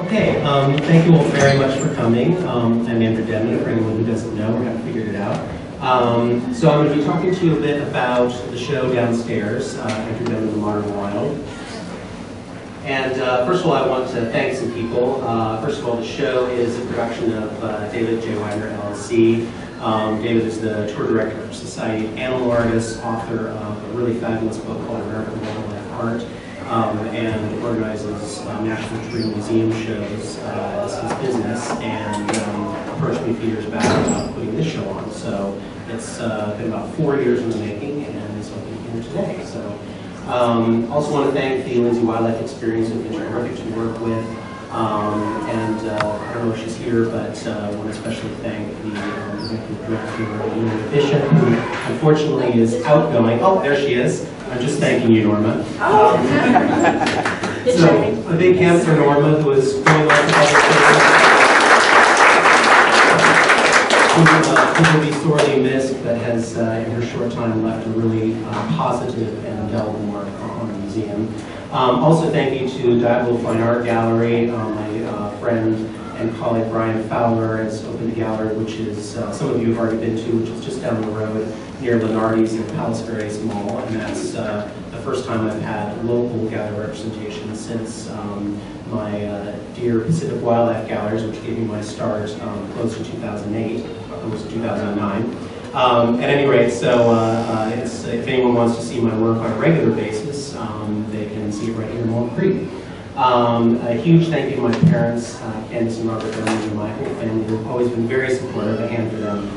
Okay, thank you all very much for coming. I'm Andrew Denman, for anyone who doesn't know, we haven't figured it out. So I'm going to be talking to you a bit about the show downstairs, Andrew Denman, The Modern Wild. And first of all, I want to thank some people. First of all, the show is a production of David J. Wagner, LLC. David is the tour director of Society of Animal Artists, author of a really fabulous book called American Wildlife Art, and organizes National Tree Museum shows as his business, and approached me a few years back about putting this show on. So it's been about 4 years in the making, and it's open here today. So also want to thank the Lindsay Wildlife Experience, who've been terrific to work with. And I don't know if she's here, but I want to especially thank the executive director, Norma Bishop, who unfortunately is outgoing. Oh, there she is. I'm just thanking you, Norma. So a big hand for Norma, who is going on to public service. Who will be sorely missed, but has, in her short time, left a really positive and indelible mark on the museum. Also thank you to Diablo Fine Art Gallery. My friend and colleague Brian Fowler has opened the gallery, which is, some of you have already been to, which is just down the road near Lenardi's in Palos Verdes Mall. And that's the first time I've had local gallery representation since my dear Pacific Wildlife Galleries, which gave me my start close to 2008. It was 2009. At any rate, so if anyone wants to see my work on a regular basis, they can see it right here in Walnut Creek. A huge thank you to my parents, Candace and Robert Denman, and my whole family, who have always been very supportive. A hand for them.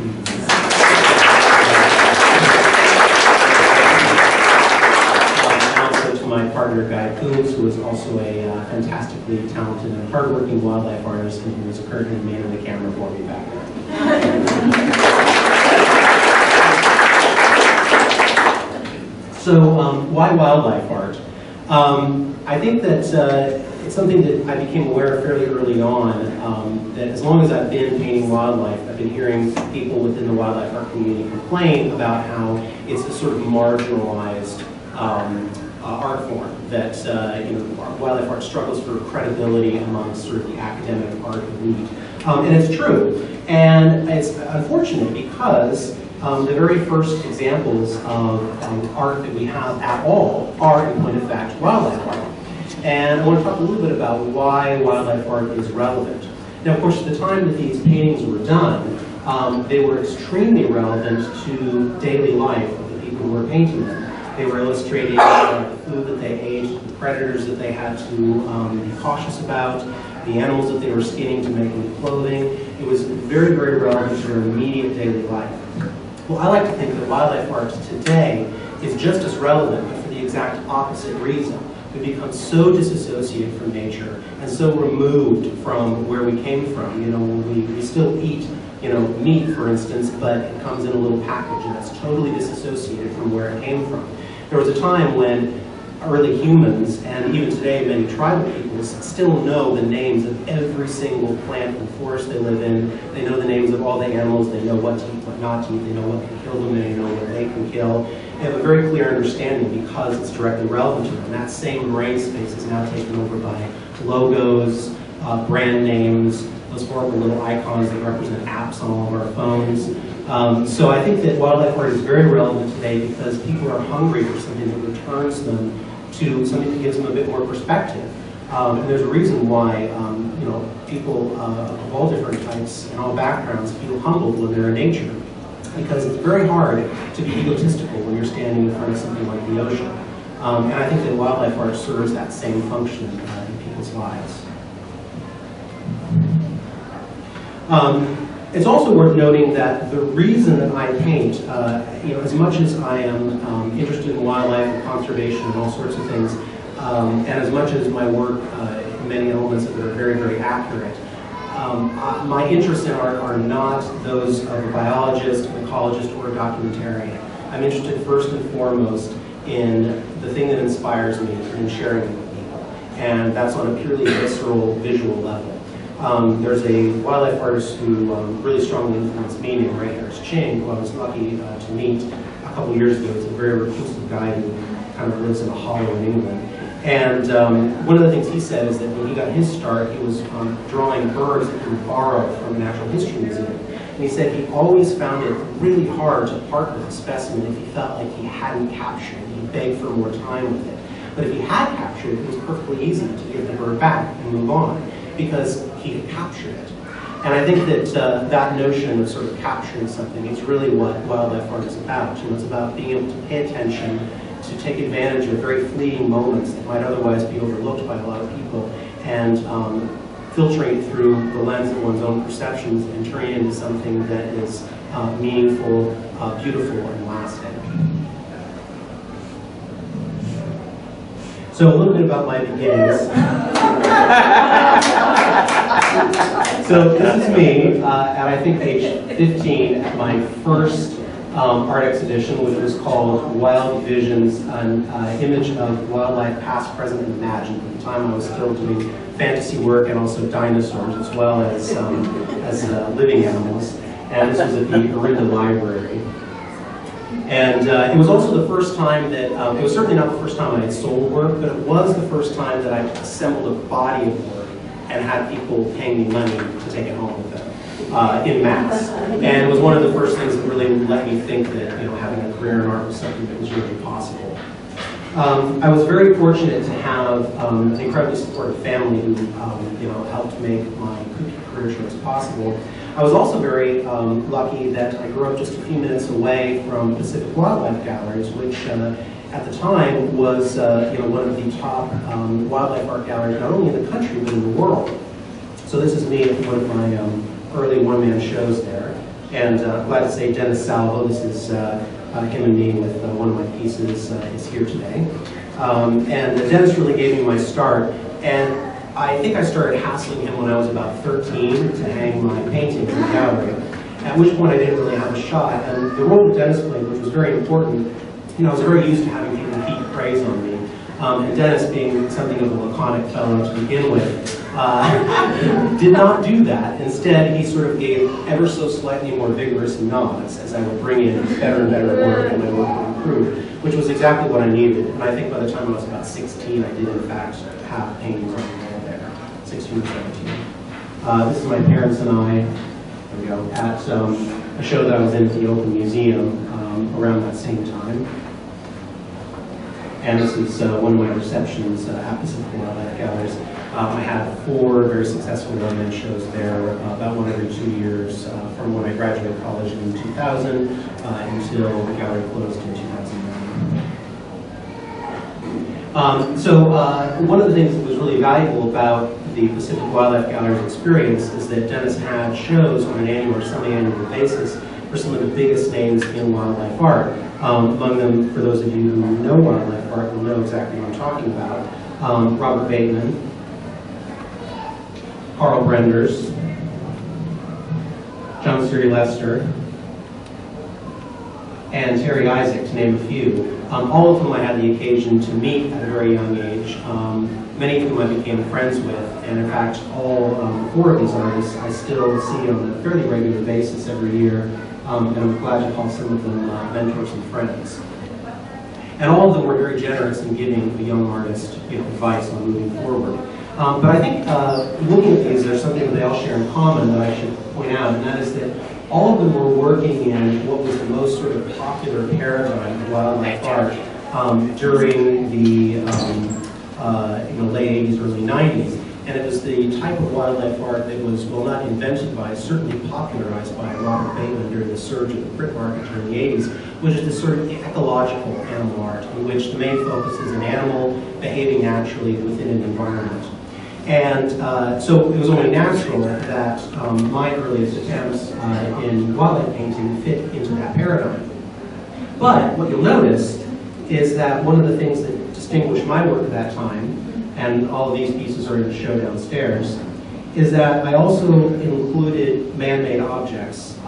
And also to my partner, Guy Coombs, who is also a fantastically talented and hardworking wildlife artist, and who is currently manning the camera for me back there. So why wildlife art? I think that it's something that I became aware of fairly early on, that as long as I've been painting wildlife, I've been hearing people within the wildlife art community complain about how it's a sort of marginalized art form, that wildlife art struggles for credibility amongst sort of the academic art elite. And it's true. And it's unfortunate because the very first examples of art that we have at all are, in point of fact, wildlife art. And I want to talk a little bit about why wildlife art is relevant. Now, of course, at the time that these paintings were done, they were extremely relevant to daily life of the people who were painting them. They were illustrating the food that they ate, the predators that they had to be cautious about, the animals that they were skinning to make into clothing. It was very, very relevant to their immediate daily life. Well, I like to think that wildlife art today is just as relevant, but for the exact opposite reason. We've become so disassociated from nature and so removed from where we came from. You know, we still eat, meat, for instance, but it comes in a little package and it's totally disassociated from where it came from. There was a time when early humans, and even today many tribal peoples, still know the names of every single plant and forest they live in. They know the names of all the animals. They know what to eat, what not to eat. They know what can kill them. They know what they can kill. They have a very clear understanding because it's directly relevant to them. That same brain space is now taken over by logos, brand names, those horrible little icons that represent apps on all of our phones. So I think that wildlife art is very relevant today because people are hungry for something that returns them to something that gives them a bit more perspective. And there's a reason why people of all different types and all backgrounds feel humbled when they're in nature, because it's very hard to be egotistical when you're standing in front of something like the ocean. And I think that wildlife art serves that same function in people's lives. It's also worth noting that the reason that I paint, as much as I am interested in wildlife and conservation and all sorts of things, and as much as my work, many elements of it are very, very accurate, my interests in art are not those of a biologist, an ecologist, or a documentarian. I'm interested first and foremost in the thing that inspires me and sharing it with people. And that's on a purely visceral, visual level. There's a wildlife artist who really strongly influenced me named Ray Harris Ching, who I was lucky to meet a couple years ago. He's a very reclusive guy who kind of lives in a hollow in England. And one of the things he said is that when he got his start, he was drawing birds that he would borrow from a natural history museum. And he said he always found it really hard to part with a specimen if he felt like he hadn't captured it. He begged for more time with it. But if he had captured it, it was perfectly easy to give the bird back and move on because he had captured it. And I think that that notion of sort of capturing something is really what wildlife art is about. You know, it's about being able to pay attention, to take advantage of very fleeting moments that might otherwise be overlooked by a lot of people, and filtering it through the lens of one's own perceptions and turning it into something that is meaningful, beautiful, and lasting. So a little bit about my beginnings. So this is me at I think age 15 at my first art exhibition, which was called Wild Visions, an image of wildlife past, present, and imagined. At the time I was still doing fantasy work and also dinosaurs as well as living animals. And this was at the Orinda Library. And it was also the first time that, it was certainly not the first time I had sold work, but it was the first time that I assembled a body of work and had people paying me money to take it home with them in mass. And it was one of the first things that really let me think that having a career in art was something that was really possible. I was very fortunate to have an incredibly supportive family who helped make my career choice possible. I was also very lucky that I grew up just a few minutes away from Pacific Wildlife Galleries, which at the time was one of the top wildlife art galleries, not only in the country, but in the world. So this is me at one of my early one-man shows there. And I'm glad to say Dennis Salvo, this is him and me with one of my pieces, is here today. And Dennis really gave me my start. And I think I started hassling him when I was about 13 to hang my painting in the gallery, at which point I didn't really have a shot. And the role that Dennis played, which was very important, I was very used to having people heap praise on me. And Dennis, being something of a laconic fellow to begin with, did not do that. Instead, he sort of gave ever so slightly more vigorous nods as I would bring in better and better work and my work would improve, which was exactly what I needed. And I think by the time I was about 16, I did in fact have paintings on the wall there, 16 or 17. This is my parents and I, there we go, at a show that I was in at the Open Museum around that same time. And this is one of my receptions at Pacific Wildlife Galleries. I had 4 very successful one-man shows there, about one every 2 years, from when I graduated college in 2000 until the gallery closed in 2009. So one of the things that was really valuable about the Pacific Wildlife Gallery's experience is that Dennis had shows on an annual or semi-annual basis for some of the biggest names in wildlife art. Among them, for those of you who know wildlife art, will know exactly what I'm talking about. Robert Bateman, Carl Brenders, John Siri Lester, and Terry Isaac, to name a few. All of whom I had the occasion to meet at a very young age, many of whom I became friends with, and in fact, all 4 of these artists I still see on a fairly regular basis every year, and I'm glad to call some of them mentors and friends. And all of them were very generous in giving a young artist advice on moving forward. But I think looking at these, there's something that they all share in common that I should point out, and that is that all of them were working in what was the most sort of popular paradigm of wildlife art during the late 80s, early 90s. And it was the type of wildlife art that was, well, not invented by, certainly popularized by Robert Bateman during the surge of the print market during the 80s, which is this sort of ecological animal art, in which the main focus is an animal behaving naturally within an environment. And so it was only natural that my earliest attempts in wildlife painting fit into that paradigm. But what you'll notice is that one of the things that distinguished my work at that time, and all of these pieces are in the show downstairs, is that I also included man-made objects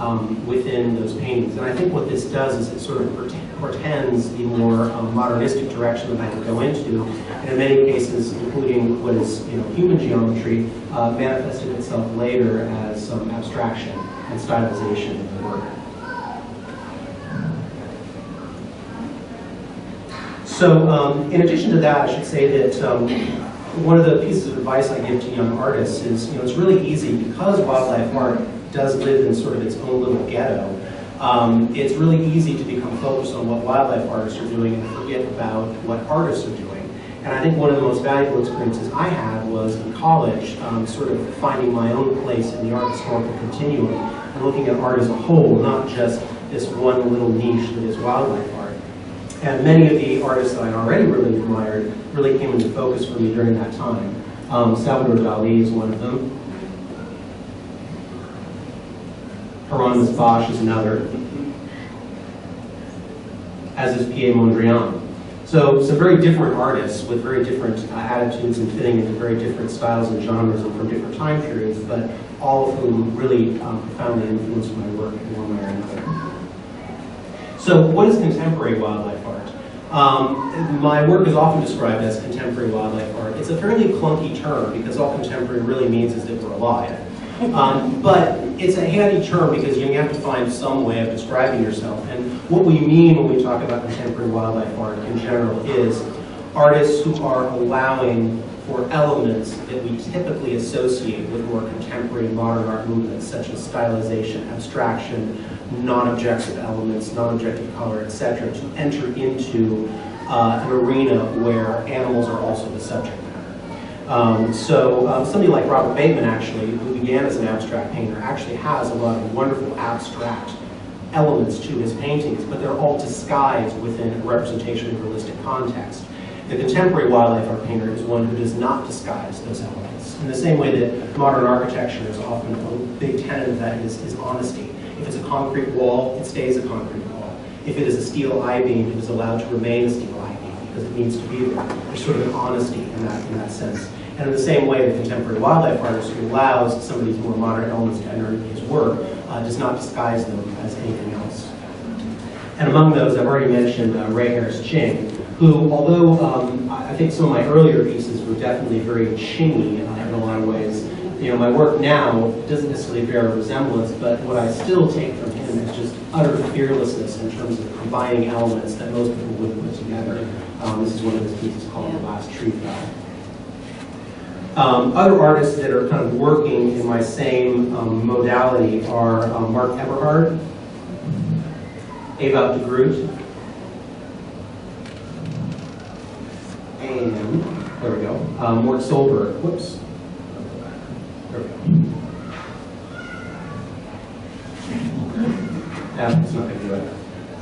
within those paintings. And I think what this does is it sort of portends the more modernistic direction that I could go into, and in many cases, including what is human geometry, manifested itself later as some abstraction and stylization of the work. So in addition to that, I should say that one of the pieces of advice I give to young artists is, it's really easy, because wildlife art does live in sort of its own little ghetto. It's really easy to become focused on what wildlife artists are doing and forget about what artists are doing. And I think one of the most valuable experiences I had was in college, sort of finding my own place in the art historical continuum and looking at art as a whole, not just this one little niche that is wildlife art. And many of the artists that I already really admired really came into focus for me during that time. Salvador Dali is one of them. Hieronymus Bosch is another, as is Pierre Mondrian. So some very different artists with very different attitudes and fitting into very different styles and genres and from different time periods, but all of whom really profoundly influenced my work in one way or another. So what is contemporary wildlife art? My work is often described as contemporary wildlife art. It's a fairly clunky term because all contemporary really means is that we're alive. But it's a handy term because you have to find some way of describing yourself. And what we mean when we talk about contemporary wildlife art in general is artists who are allowing for elements that we typically associate with more contemporary modern art movements, such as stylization, abstraction, non-objective elements, non-objective color, etc., to enter into an arena where animals are also the subject matter. Somebody like Robert Bateman, actually, who began as an abstract painter, actually has a lot of wonderful abstract elements to his paintings, but they're all disguised within a representation of realistic context. The contemporary wildlife art painter is one who does not disguise those elements. In the same way that modern architecture is often a big tenet of that is honesty. If it's a concrete wall, it stays a concrete wall. If it is a steel I-beam, it is allowed to remain a steel I-beam because it needs to be there. There's sort of an honesty in that sense. And in the same way, the contemporary wildlife artist who allows some of these more modern elements to enter into his work does not disguise them as anything else. And among those, I've already mentioned Ray Harris Ching, who, although I think some of my earlier pieces were definitely very chingy in a lot of ways, my work now doesn't necessarily bear a resemblance, but what I still take from him is just utter fearlessness in terms of combining elements that most people wouldn't put together. This is one of his pieces called The Last Tree Fell. Other artists that are kind of working in my same modality are Mark Eberhard, Ewout de Groot, and there we go, Mort Solberg. Whoops. There we go. It's not going to do it.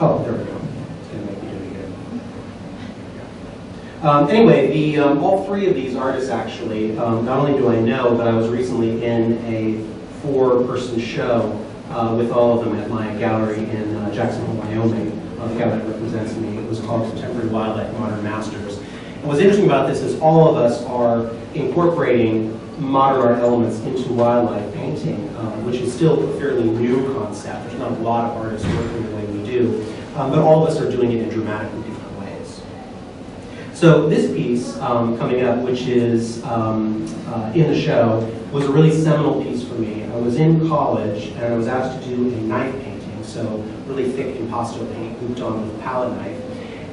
Oh, there we go. It's going to make me do it again. Anyway, all three of these artists actually, not only do I know, but I was recently in a 4-person show with all of them at my gallery in Jacksonville, Wyoming. The gallery that represents me. It was called Contemporary Wildlife Modern Masters. And what's interesting about this is all of us are incorporating modern art elements into wildlife painting, which is still a fairly new concept. There's not a lot of artists working the way we do, but all of us are doing it in dramatically different ways. So this piece coming up, which is in the show, was a really seminal piece for me. I was in college and I was asked to do a knife painting, so really thick impasto paint hooped on with a palette knife.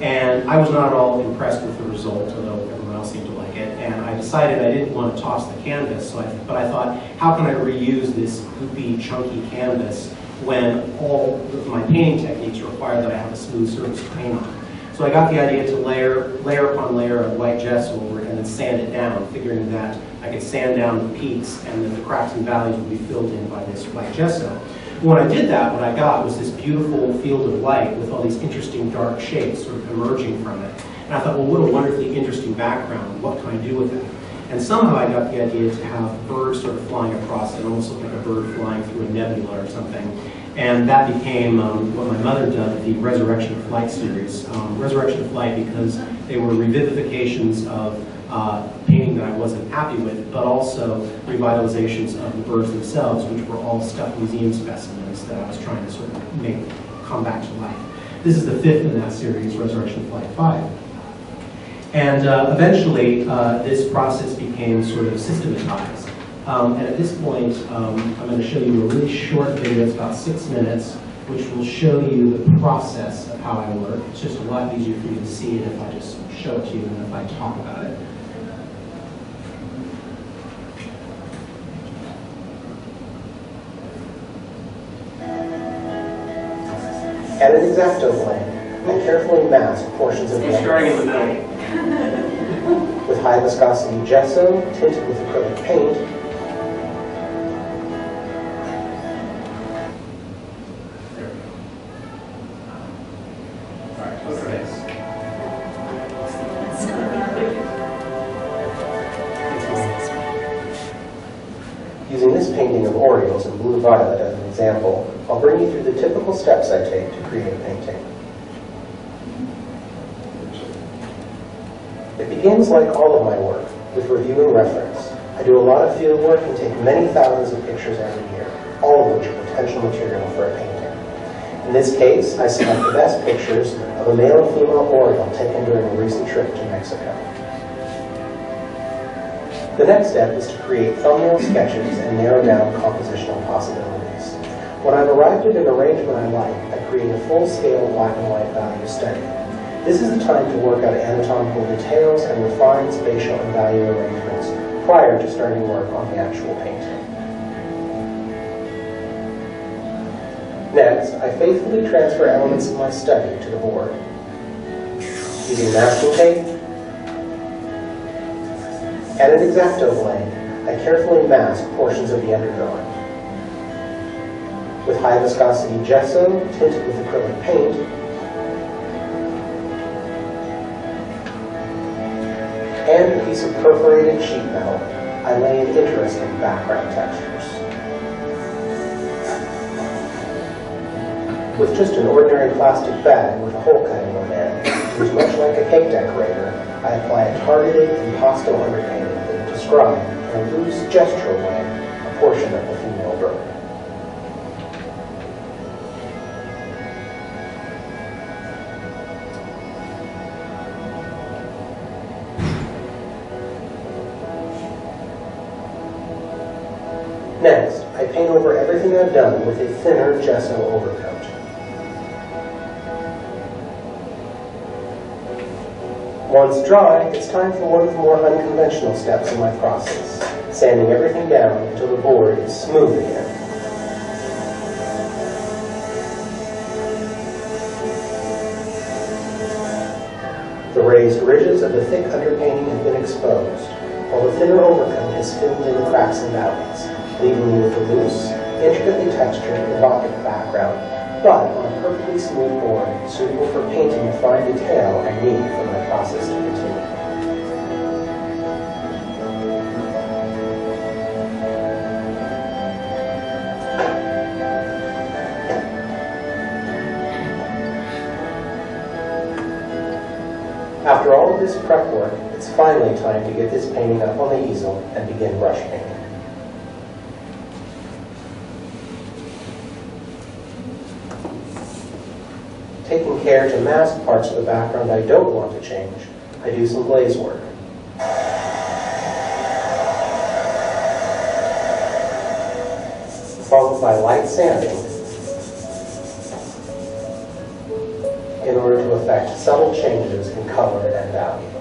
And I was not at all impressed with the result, although everyone else seemed to like it. And I decided I didn't want to toss the canvas, but I thought, how can I reuse this goopy, chunky canvas when all of my painting techniques require that I have a smooth surface to paint on? So I got the idea to layer upon layer of white gesso over it and then sand it down, figuring that I could sand down the peaks and that the cracks and valleys would be filled in by this white gesso. When I did that, what I got was this beautiful field of light with all these interesting dark shapes sort of emerging from it. And I thought, well, what a wonderfully interesting background. What can I do with it? And somehow I got the idea to have birds sort of flying across it, almost looked like a bird flying through a nebula or something. And that became what my mother dubbed the Resurrection of Flight series. Resurrection of Flight because they were revivifications of painting that I wasn't happy with, but also revitalizations of the birds themselves, which were all stuffed museum specimens that I was trying to sort of make come back to life. This is the 5th in that series, Resurrection of Flight 5. And eventually, this process became sort of systematized. And at this point, I'm going to show you a really short video. It's about 6 minutes. which will show you the process of how I work. It's just a lot easier for you to see it if I just show it to you than if I talk about it. At an X-Acto plane, I carefully mask portions of the starting in the middle. with high viscosity gesso tinted with acrylic paint. Using this painting of Orioles in blue-violet as an example, I'll bring you through the typical steps I take to create a painting. It begins like all of my work, with review and reference. I do a lot of field work and take many thousands of pictures every year, all of which are potential material for a painting. In this case, I select the best pictures of a male and female Oriole taken during a recent trip to Mexico. The next step is to create thumbnail sketches and narrow down compositional possibilities. When I've arrived at an arrangement I like, I create a full-scale black and white value study. This is the time to work out anatomical details and refine spatial and value arrangements prior to starting work on the actual painting. Next, I faithfully transfer elements of my study to the board. Using masking tape, at an X-Acto plane, I carefully mask portions of the underdrawing. With high viscosity gesso tinted with acrylic paint, and a piece of perforated sheet metal, I lay in interesting background textures. With just an ordinary plastic bag with a hole cut in one end, used much like a cake decorator, I apply a targeted impasto underpainting that will describe, in a loose gestural way, a portion of the female bird. Next, I paint over everything I've done with a thinner gesso overcoat. Once dry, it's time for one of the more unconventional steps in my process, sanding everything down until the board is smooth again. The raised ridges of the thick underpainting have been exposed, while the thinner overcoat has filled in the cracks and valleys, leaving me with a loose, intricately textured, evocative background, but on a perfectly smooth board, suitable for painting the fine detail I need for my process to continue. After all of this prep work, it's finally time to get this painting up on the easel and begin brush painting. Taking care to mask parts of the background I don't want to change, I do some glaze work. Followed by light sanding in order to effect subtle changes in color and value.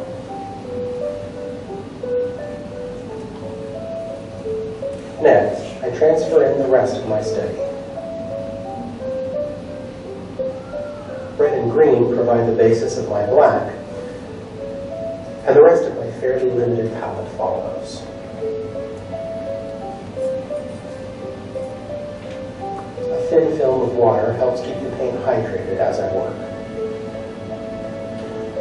Next, I transfer in the rest of my study. Red and green provide the basis of my black, and the rest of my fairly limited palette follows. A thin film of water helps keep the paint hydrated as I work.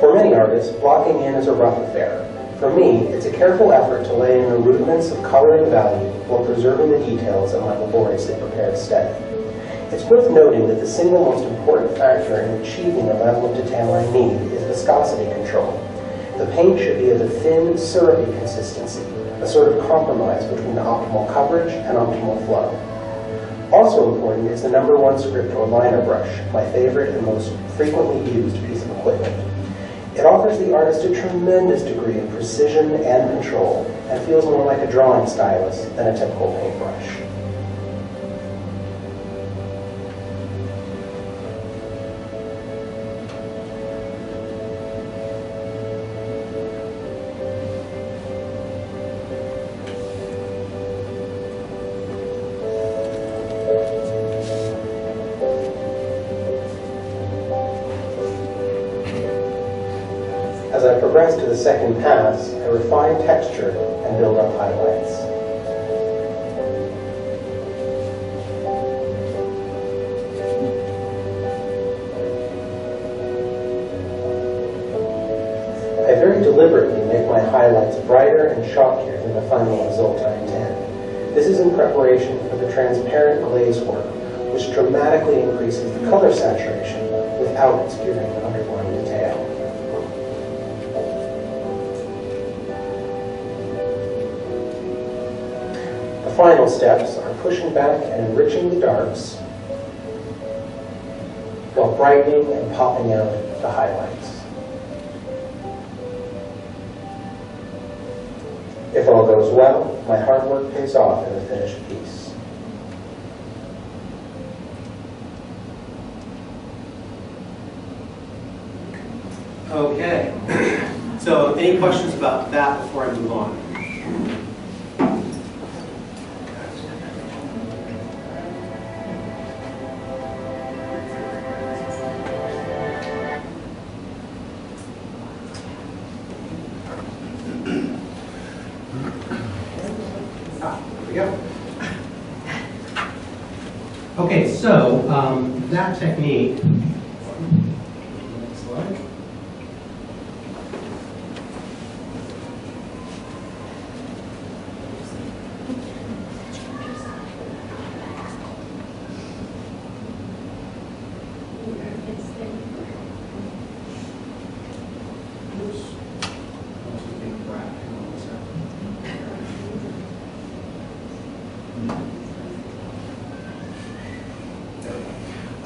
For many artists, blocking in is a rough affair. For me, it's a careful effort to lay in the rudiments of color and value while preserving the details of my laboriously prepared study. It's worth noting that the single most important factor in achieving the level of detail I need is viscosity control. The paint should be of a thin, syrupy consistency, a sort of compromise between optimal coverage and optimal flow. Also important is the #1 script or liner brush, my favorite and most frequently used piece of equipment. It offers the artist a tremendous degree of precision and control, and feels more like a drawing stylus than a typical paintbrush. progress to the second pass, I refine texture and build up highlights. I very deliberately make my highlights brighter and chalkier than the final result I intend. This is in preparation for the transparent glaze work, which dramatically increases the color saturation without obscuring the underlying detail. The final steps are pushing back and enriching the darks while brightening and popping out the highlights. If all goes well, my hard work pays off in the finished piece. Okay. So any questions about that before I move on? Okay, so that technique, next slide.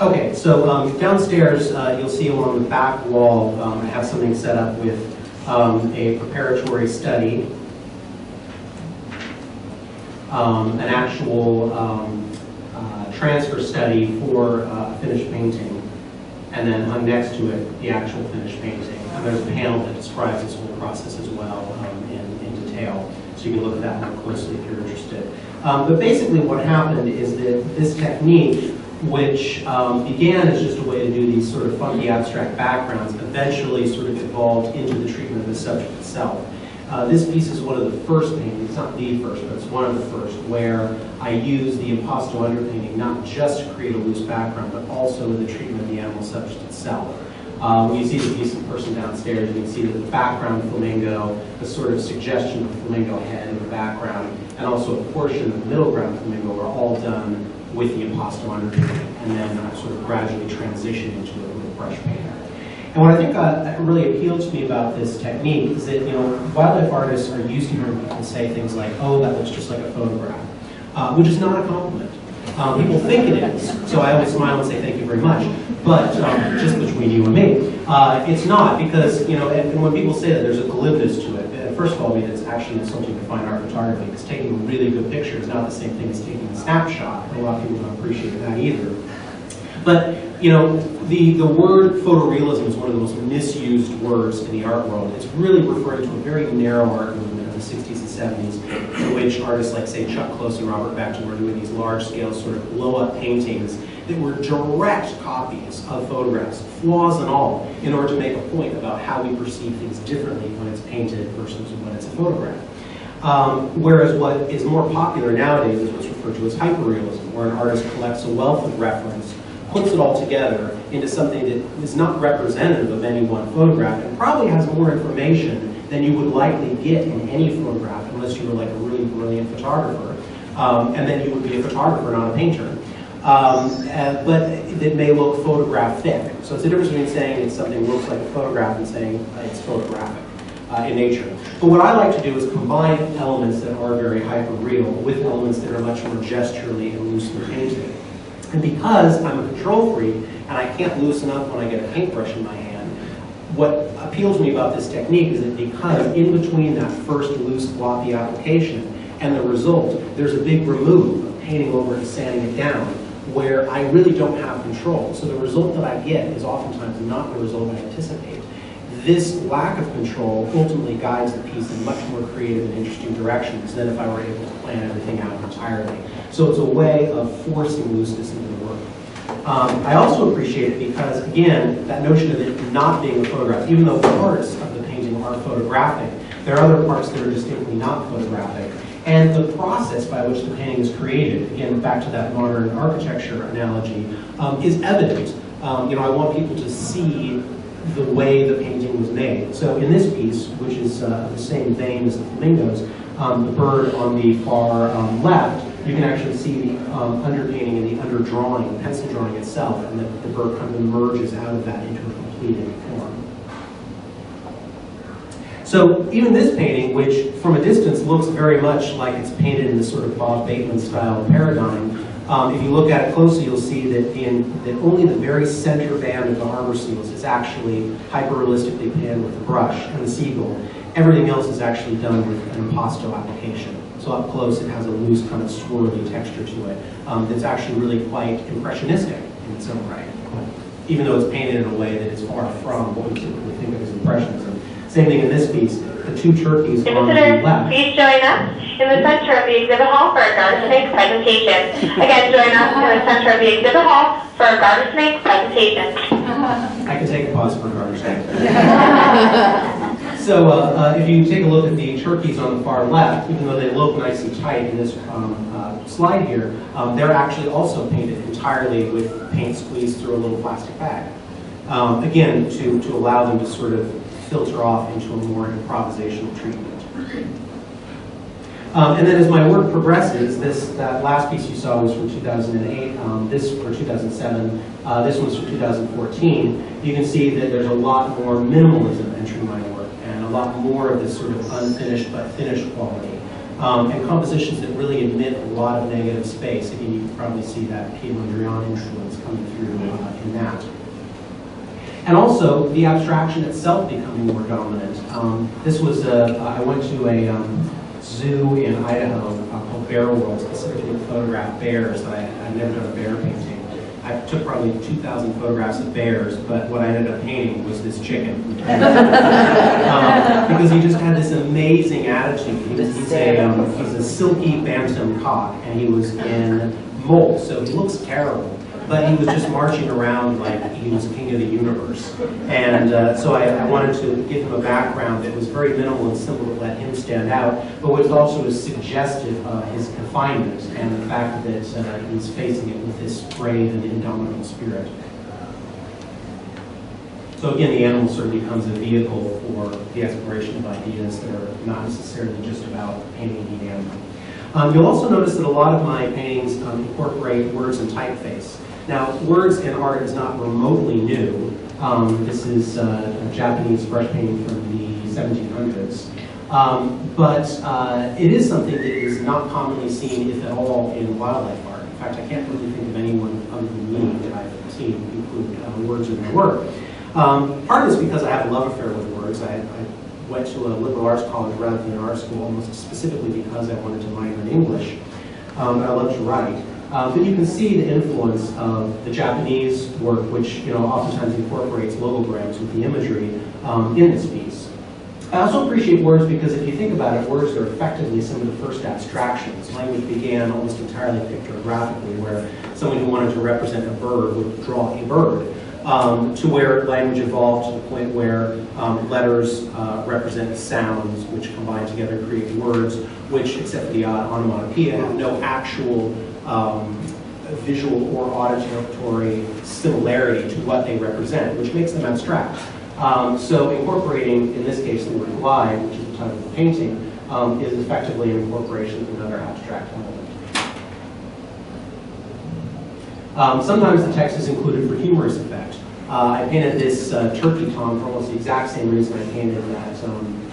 Okay, so downstairs you'll see along the back wall I have something set up with a preparatory study, an actual transfer study for a finished painting, and then hung next to it the actual finished painting. And there's a panel that describes this whole process as well in detail, so you can look at that more closely if you're interested. But basically what happened is that this technique, which began as just a way to do these sort of funky abstract backgrounds, eventually sort of evolved into the treatment of the subject itself. This piece is one of the first paintings, it's not the first, but it's one of the first, where I use the impasto underpainting not just to create a loose background, but also in the treatment of the animal subject itself. When you see the decent person downstairs, you can see that the background flamingo, the sort of suggestion of a flamingo head in the background, and also a portion of the middle ground flamingo are all done with the impasto underpainting, and then sort of gradually transition into it with a brush painter. And what I think really appealed to me about this technique is that, wildlife artists are used to hearing people say things like, "Oh, that looks just like a photograph," which is not a compliment. People think it is, so I always smile and say thank you very much. But just between you and me, it's not, because and when people say that, there's a glibness to it. First of all, it's actually insulting to fine art photography, because taking a really good picture is not the same thing as taking a snapshot. A lot of people don't appreciate that either. But the word photorealism is one of the most misused words in the art world. It's really referring to a very narrow art movement of the 60s and 70s, in which artists like, say, Chuck Close and Robert Bateman were doing these large-scale sort of blow-up paintings that were direct copies of photographs, flaws and all, in order to make a point about how we perceive things differently when it's painted versus when it's a photograph. Whereas what is more popular nowadays is what's referred to as hyperrealism, where an artist collects a wealth of reference, puts it all together into something that is not representative of any one photograph, and probably has more information than you would likely get in any photograph, unless you were like a really brilliant photographer, and then you would be a photographer, not a painter. But it may look photographic. So it's the difference between saying that something looks like a photograph and saying it's photographic in nature. But what I like to do is combine elements that are very hyper-real with elements that are much more gesturally and loosely painted. And because I'm a control freak and I can't loosen up when I get a paintbrush in my hand, what appeals to me about this technique is that because in between that first loose floppy application and the result, there's a big remove of painting over and sanding it down, where I really don't have control. So the result that I get is oftentimes not the result I anticipate. This lack of control ultimately guides the piece in much more creative and interesting directions than if I were able to plan everything out entirely. So it's a way of forcing looseness into the work. I also appreciate it because, again, that notion of it not being a photograph, even though parts of the painting painting are photographic. There are other parts that are distinctly not photographic. And the process by which the painting is created, again, back to that modern architecture analogy, is evident. I want people to see the way the painting was made. So in this piece, which is the same vein as the flamingos, the bird on the far left, you can actually see the underpainting and the underdrawing, the pencil drawing itself, and the bird kind of emerges out of that into a completed form. So even this painting, which from a distance looks very much like it's painted in this sort of Bob Bateman style paradigm, if you look at it closely, you'll see that only the very center band of the harbor seals is actually hyper-realistically painted with a brush and the seagull. Everything else is actually done with an impasto application. So up close, it has a loose kind of swirly texture to it that's actually really quite impressionistic in its own right, even though it's painted in a way that is far from what we typically think of as impressionism. Same thing in this piece, the two turkeys on the left. Please join us in the center of the exhibit hall for a garter snake presentation. Again, join us in the center of the exhibit hall for a garter snake presentation. I can take a pause for a garter snake. So if you take a look at the turkeys on the far left, even though they look nice and tight in this slide here, they're actually also painted entirely with paint squeezed through a little plastic bag. Again, to allow them to sort of filter off into a more improvisational treatment. And then as my work progresses, that last piece you saw was from 2008, this for 2007, this one's from 2014. You can see that there's a lot more minimalism entering my work, and a lot more of this sort of unfinished but finished quality. And compositions that really emit a lot of negative space. Again, you can probably see that Piet Mondrian influence coming through in that. And also, the abstraction itself becoming more dominant. This was, I went to a zoo in Idaho called Bear World, specifically to photograph bears. I'd never done a bear painting. I took probably 2,000 photographs of bears, but what I ended up painting was this chicken. Because he just had this amazing attitude. He's a silky bantam cock, and he was in molt, so he looks terrible. But he was just marching around like he was king of the universe. And so I wanted to give him a background that was very minimal and simple to let him stand out, but was also suggestive of his confinement and the fact that he's facing it with this brave and indomitable spirit. So again, the animal sort of becomes a vehicle for the exploration of ideas that are not necessarily just about painting the animal. You'll also notice that a lot of my paintings incorporate words and typeface. Now, words in art is not remotely new. This is a Japanese brush painting from the 1700s. But it is something that is not commonly seen, if at all, in wildlife art. In fact, I can't really think of anyone other than me that I've seen include words in their work. Part is because I have a love affair with words. I went to a liberal arts college rather than an art school, almost specifically because I wanted to minor in English. I love to write. But you can see the influence of the Japanese work, which oftentimes incorporates logograms with the imagery in this piece. I also appreciate words because if you think about it, words are effectively some of the first abstractions. Language began almost entirely pictographically, where someone who wanted to represent a bird would draw a bird, to where language evolved to the point where letters represent sounds, which combine together to create words, which, except for the onomatopoeia, have no actual visual or auditory similarity to what they represent, which makes them abstract. So incorporating, in this case, the word glide, which is the title of the painting, is effectively an incorporation of another abstract element. Sometimes the text is included for humorous effect. I painted this turkey tom for almost the exact same reason I painted that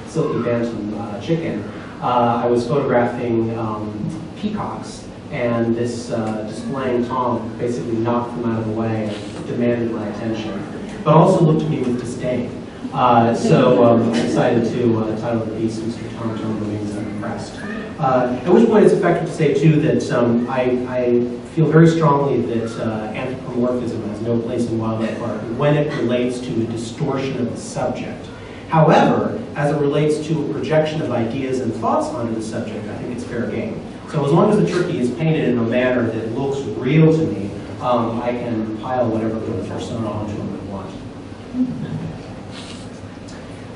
silky bantam chicken. I was photographing peacocks, and this displaying tom basically knocked them out of the way and demanded my attention, but also looked at me with disdain. So I decided to title the piece Mr. Tom Tom Remains Unimpressed. At which point it's effective to say too that I feel very strongly that anthropomorphism has no place in wildlife art when it relates to a distortion of the subject. However, as it relates to a projection of ideas and thoughts onto the subject, I think it's fair game. So as long as the turkey is painted in a manner that looks real to me, I can pile whatever persona onto them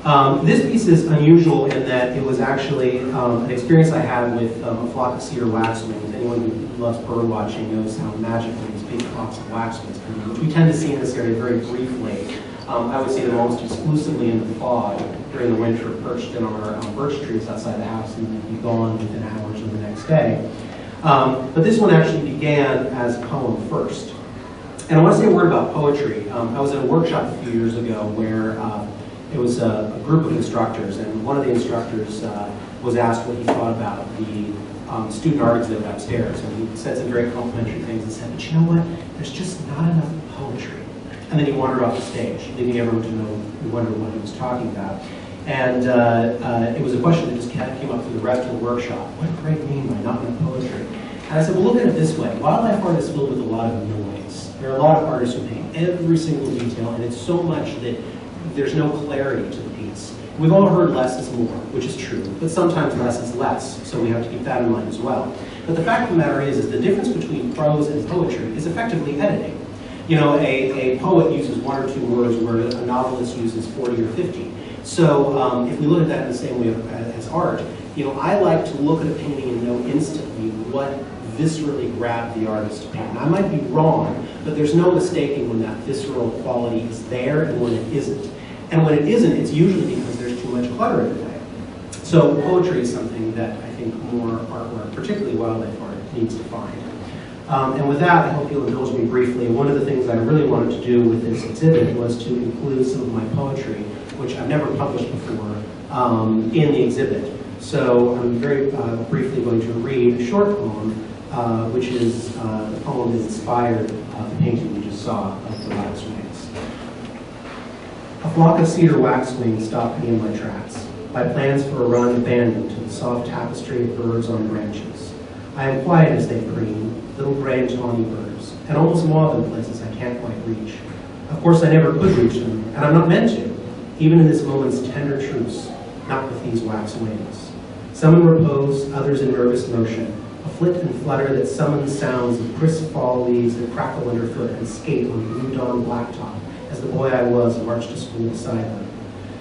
I This piece is unusual in that it was actually an experience I had with a flock of cedar waxwings. Anyone who loves bird watching knows how magical these big flocks of waxwings can be, which we tend to see in this area very briefly. I would see them almost exclusively in the fog during the winter, perched in our birch trees outside the house, and then be gone within hours of the next day. But this one actually began as a poem first. And I want to say a word about poetry. I was at a workshop a few years ago where it was a group of instructors, and one of the instructors was asked what he thought about the student art exhibit upstairs. And he said some very complimentary things and said, but you know what, there's just not enough poetry. And then he wandered off the stage, leaving everyone to wonder what he was talking about. And it was a question that just came up through the rest of the workshop. What did Greg mean by not enough poetry? And I said, well, look at it this way. Wildlife art is filled with a lot of noise. There are a lot of artists who paint every single detail, and it's so much that there's no clarity to the piece. We've all heard less is more, which is true, but sometimes less is less, so we have to keep that in mind as well. But the fact of the matter is the difference between prose and poetry is effectively editing. You know, a poet uses 1 or 2 words where a novelist uses 40 or 50. So if we look at that in the same way as art, you know, I like to look at a painting and know instantly what viscerally grabbed the artist to paint. And I might be wrong, but there's no mistaking when that visceral quality is there and when it isn't. And when it isn't, it's usually because there's too much clutter in the way. So poetry is something that I think more artwork, particularly wildlife art, needs to find. And with that, I hope you'll indulge me briefly. One of the things I really wanted to do with this exhibit was to include some of my poetry, which I've never published before, in the exhibit. So I'm very briefly going to read a short poem, which is the poem that inspired the painting we just saw of the waxwings. A flock of cedar waxwings stopped me in my tracks. My plans for a run abandoned to the soft tapestry of birds on branches. I am quiet as they preen, little gray and tawny birds, and almost mauve in places I can't quite reach. Of course, I never could reach them, and I'm not meant to, even in this moment's tender truce, not with these wax wings. Some in repose, others in nervous motion, a flit and flutter that summons sounds of crisp fall leaves that crackle underfoot and skate on blue dawn blacktop as the boy I was marched to school beside them.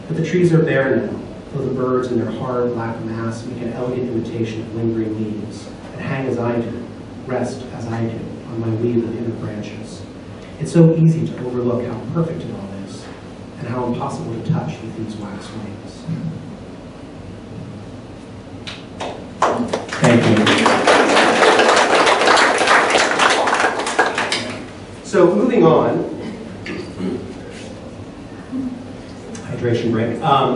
But the trees are bare now, though the birds in their hard black mass make an elegant imitation of lingering leaves, and hang as I do, rest as I do, on my weave of inner branches. It's so easy to overlook how perfect it all is, and how impossible to touch with these wax wings. Thank you. So moving on, hydration break. I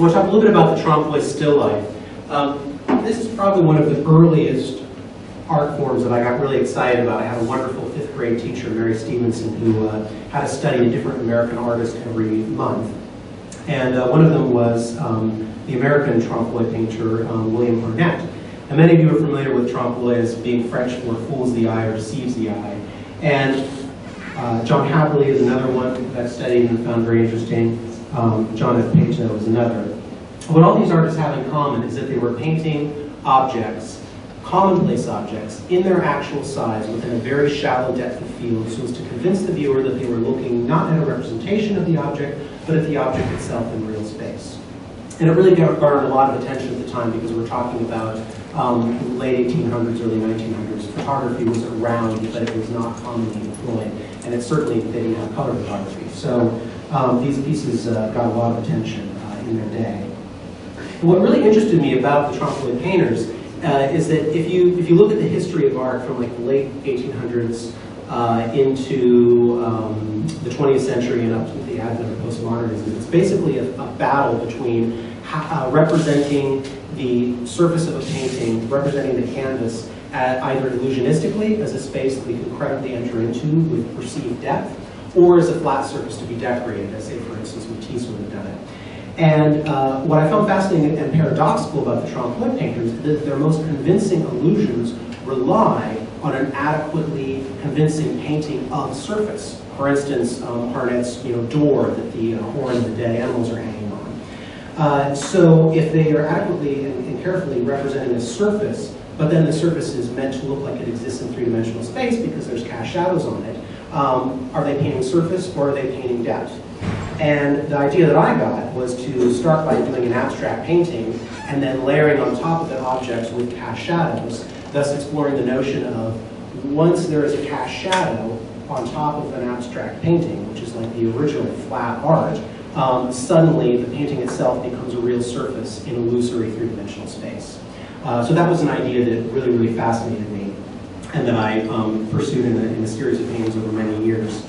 want to talk a little bit about the Trompe still life. This is probably one of the earliest art forms that I got really excited about. I had a wonderful 5th grade teacher, Mary Stevenson, who had us study a different American artist every month. And one of them was the American trompe-l'oeil painter, William Arnett. And many of you are familiar with trompe-l'oeil as being French for fools the eye or deceives the eye. And John Haverly is another one that I've studied and found very interesting. John F. Pato is another. What all these artists have in common is that they were painting objects, commonplace objects, in their actual size within a very shallow depth of field so as to convince the viewer that they were looking not at a representation of the object, but at the object itself in real space. And it really garnered a lot of attention at the time because we're talking about late 1800s, early 1900s. Photography was around, but it was not commonly employed. And it certainly, they didn't have color photography. So these pieces got a lot of attention in their day. And what really interested me about the trompe-l'oeil painters is that if you look at the history of art from like the late 1800s into the 20th century and up to the advent of postmodernism, it's basically a battle between representing the surface of a painting, representing the canvas either illusionistically as a space that we can credibly enter into with perceived depth, or as a flat surface to be decorated, as say for instance Matisse would have done it. And what I found fascinating and paradoxical about the trompe-l'oeil painters is that their most convincing illusions rely on an adequately convincing painting of surface. For instance, Arnett's door that the horns of the dead animals are hanging on. So if they are adequately and carefully representing a surface, but then the surface is meant to look like it exists in three-dimensional space because there's cast shadows on it, are they painting surface or are they painting depth? And the idea that I got was to start by doing an abstract painting and then layering on top of it objects with cast shadows, thus exploring the notion of once there is a cast shadow on top of an abstract painting, which is like the original flat art, suddenly the painting itself becomes a real surface in illusory three-dimensional space. So that was an idea that really, really fascinated me and that I pursued in a series of paintings over many years.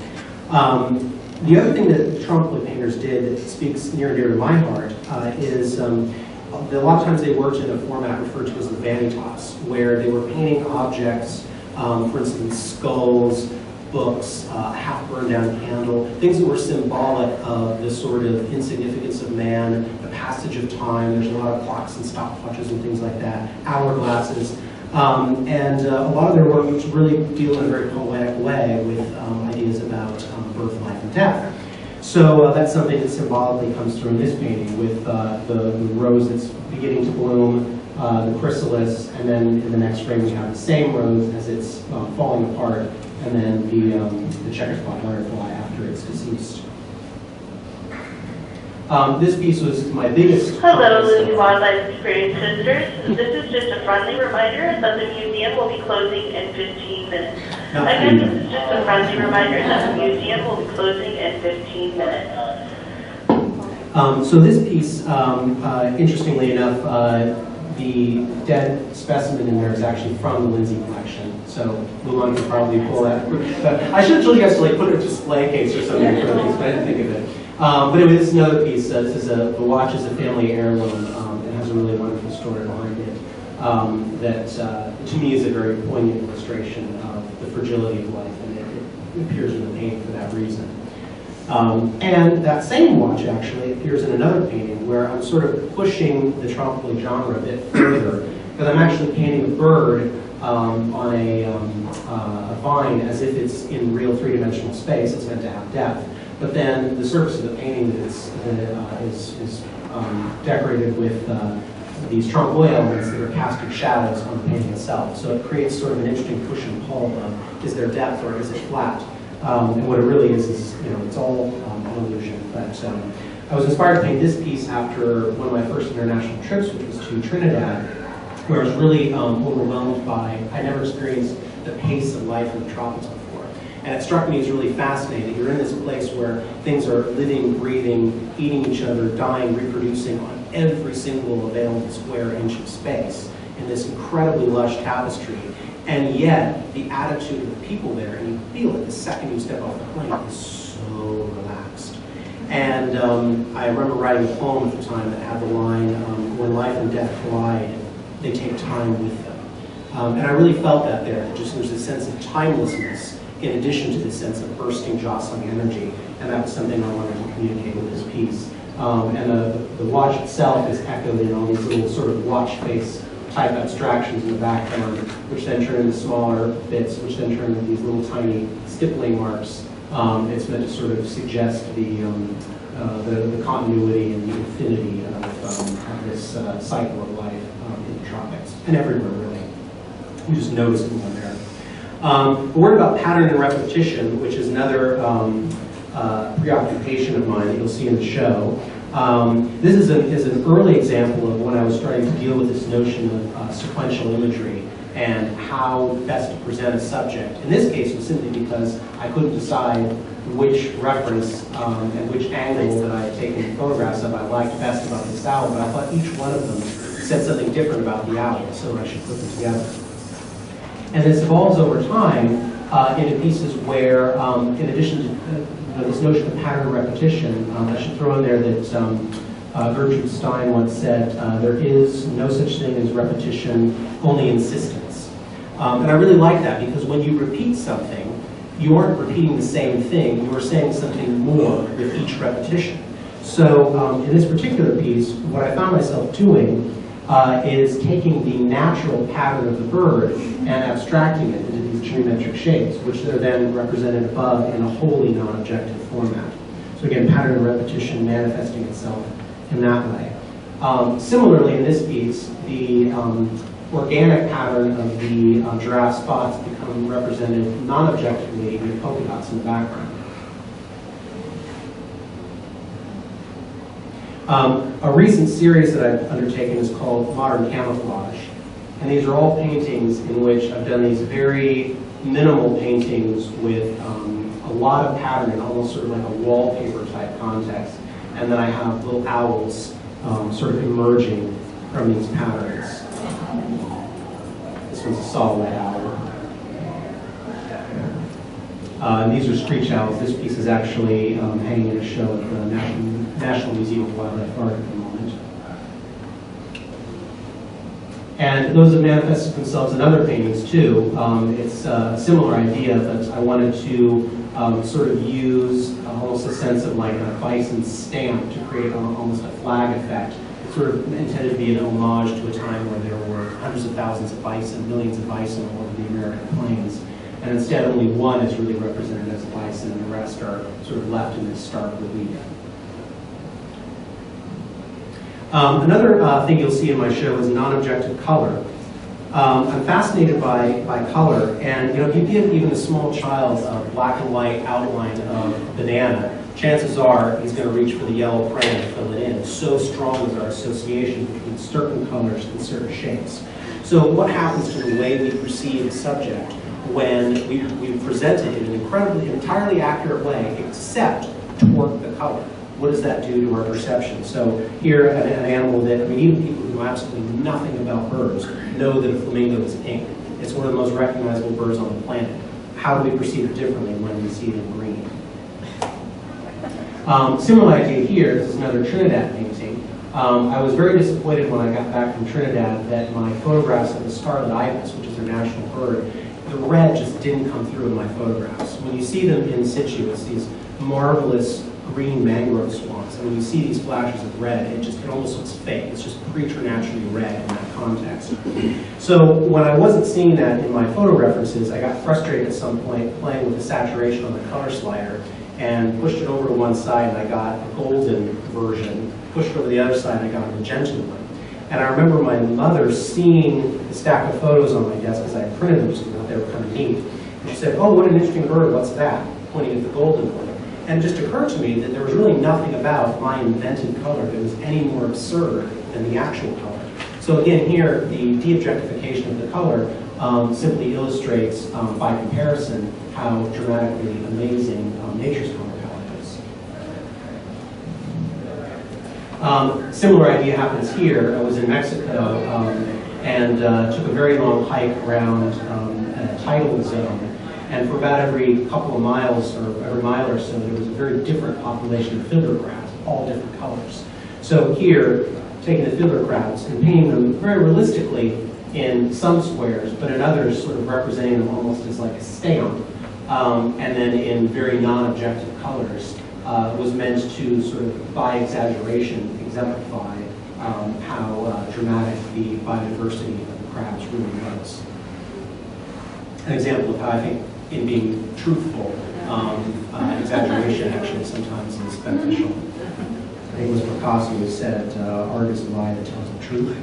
The other thing that the trompe-l'oeil painters did that speaks near and dear to my heart is a lot of times they worked in a format referred to as the vanitas, where they were painting objects, for instance, skulls, books, a half-burned-down candle, things that were symbolic of the sort of insignificance of man, the passage of time. There's a lot of clocks and stopwatches and things like that, hourglasses. And a lot of their work was really deal in a very poetic way with ideas about birth, life, and death. So that's something that symbolically comes through in this painting with the rose that's beginning to bloom, the chrysalis, and then in the next frame we have the same rose as it's falling apart, and then the checker spot butterfly after it's deceased. This piece was my biggest... Hello, Lindsay Wildlife Experience visitors. This is just a friendly reminder that the museum will be closing in 15 minutes. Again, this is just a friendly reminder that the museum will be closing in 15 minutes. So this piece, interestingly enough, the dead specimen in there is actually from the Lindsay collection. So Luan could probably pull that. I should have told you guys to like put a display case or something for the piece, but I didn't think of it. But anyway, this is another piece. This is the watch is a family heirloom. It has a really wonderful story behind it that, to me, is a very poignant illustration of the fragility of life, and it appears in the painting for that reason. And that same watch actually appears in another painting where I'm sort of pushing the trompe-l'oeil genre a bit further, because I'm actually painting a bird on a vine as if it's in real three-dimensional space. It's meant to have depth. But then the surface of the painting is decorated with these trompe-l'oeil elements that are casting shadows on the painting itself. So it creates sort of an interesting push and pull of, is there depth or is it flat? And what it really is it's all an illusion. But I was inspired to paint this piece after one of my first international trips, which was to Trinidad, where I was really overwhelmed by, I never experienced the pace of life in the tropics before. And it struck me as really fascinating. You're in this place where things are living, breathing, eating each other, dying, reproducing on every single available square inch of space in this incredibly lush tapestry. And yet, the attitude of the people there, and you feel it the second you step off the plane, is so relaxed. And I remember writing a poem at the time that had the line, when life and death collide, they take time with them. And I really felt that there. Just there's a sense of timelessness in addition to this sense of bursting, jostling energy. And that was something I wanted to communicate with this piece. And the watch itself is echoed in all these little sort of watch face type abstractions in the background, which then turn into smaller bits, which then turn into these little tiny stippling marks. It's meant to sort of suggest the continuity and the infinity of this cycle of life in the tropics, and everywhere really. You just notice it more there. A word about pattern and repetition, which is another preoccupation of mine that you'll see in the show. This is an early example of when I was starting to deal with this notion of sequential imagery and how best to present a subject. In this case, it was simply because I couldn't decide which reference and which angle that I had taken photographs of I liked best about this owl, but I thought each one of them said something different about the owl, so I should put them together. And this evolves over time into pieces where, in addition to this notion of pattern repetition, I should throw in there that Gertrude Stein once said, there is no such thing as repetition, only insistence. And I really like that, because when you repeat something, you aren't repeating the same thing, you are saying something more with each repetition. So in this particular piece, what I found myself doing is taking the natural pattern of the bird and abstracting it into these geometric shapes, which are then represented above in a wholly non-objective format. So again, pattern and repetition manifesting itself in that way. Similarly, in this piece, the organic pattern of the giraffe spots become represented non-objectively with polka dots in the background. A recent series that I've undertaken is called Modern Camouflage. And these are all paintings in which I've done these very minimal paintings with a lot of patterning, almost sort of like a wallpaper type context. And then I have little owls sort of emerging from these patterns. This one's a solid owl. And these are screech owls. This piece is actually hanging in a show at the National Museum of Wildlife Art at the moment. And those have manifested themselves in other paintings too. It's a similar idea, but I wanted to sort of use almost a sense of like a bison stamp to create almost a flag effect. It's sort of intended to be an homage to a time where there were hundreds of thousands of bison, millions of bison all over the American plains. And instead only one is really represented as a bison, and the rest are sort of left in this stark relief. Another thing you'll see in my show is non-objective color. I'm fascinated by color, and you know, if you give even a small child a black and white outline of a banana, chances are he's going to reach for the yellow crayon to fill it in. So strong is our association between certain colors and certain shapes. So what happens to the way we perceive a subject when we present it in an entirely accurate way, except toward the color? What does that do to our perception? So here, an animal that, I mean, even people who know absolutely nothing about birds know that a flamingo is pink. It's one of the most recognizable birds on the planet. How do we perceive it differently when we see it in green? Similar idea here. This is another Trinidad painting. I was very disappointed when I got back from Trinidad that my photographs of the scarlet ibis, which is their national bird, the red just didn't come through in my photographs. When you see them in situ, it's these marvelous green mangrove swamps, and when you see these flashes of red, it almost looks fake. It's just preternaturally red in that context. So when I wasn't seeing that in my photo references, I got frustrated at some point playing with the saturation on the color slider and pushed it over to one side, and I got a golden version. Pushed it over the other side, and I got a magenta one. And I remember my mother seeing the stack of photos on my desk as I had printed them, because I thought they were kind of neat. And she said, "Oh, what an interesting bird, what's that?" Pointing at the golden one. And it just occurred to me that there was really nothing about my invented color that was any more absurd than the actual color. So again, here, the de-objectification of the color simply illustrates, by comparison, how dramatically amazing nature's color palette is. Similar idea happens here. I was in Mexico and took a very long hike around a tidal zone. And for about every couple of miles, or every mile or so, there was a very different population of fiddler crabs, all different colors. So here, taking the fiddler crabs and painting them very realistically in some squares, but in others sort of representing them almost as like a stamp, and then in very non-objective colors, was meant to sort of, by exaggeration, exemplify how dramatic the biodiversity of the crabs really was. An example of how I think in being truthful, exaggeration actually sometimes is beneficial. I think it was Picasso who said, art is a lie that tells the truth.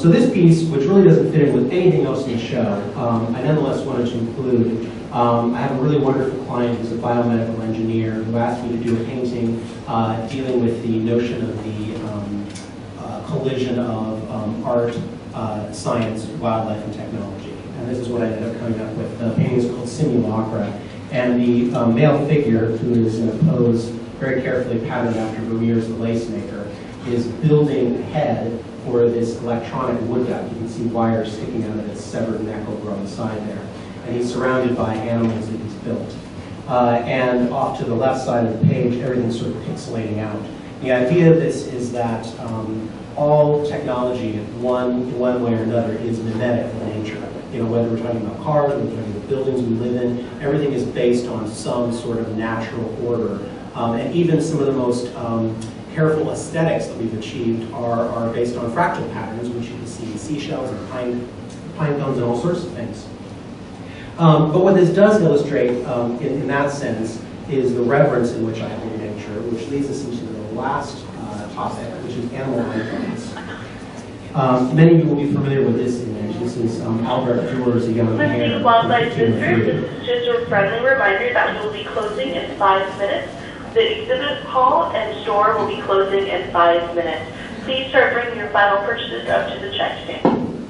So this piece, which really doesn't fit in with anything else in the show, I nonetheless wanted to include. I have a really wonderful client who's a biomedical engineer who asked me to do a painting dealing with the notion of the collision of art, science, wildlife, and technology. And this is what I ended up coming up with. The painting is called Simulacra. And the male figure, who is in a pose very carefully patterned after Vermeer's The Lace Maker, is building a head for this electronic wood duck. You can see wires sticking out of its severed neck over on the side there. And he's surrounded by animals that he's built. And off to the left side of the page, everything's sort of pixelating out. The idea of this is that all technology, in one way or another, is mimetic in nature. You know, whether we're talking about cars, whether we're talking about buildings we live in, everything is based on some sort of natural order. And even some of the most careful aesthetics that we've achieved are based on fractal patterns, which you can see in seashells and pine cones and all sorts of things. But what this does illustrate in that sense is the reverence in which I hold nature, which leads us into the last topic, which is animal icons. Many of you will be familiar with this image. This is Albert Duer's A Young Hare. Lindsay Wildlife Experience, this is just a friendly reminder that we will be closing in 5 minutes. The exhibit hall and store will be closing in 5 minutes. Please start bringing your final purchases up to the check stand.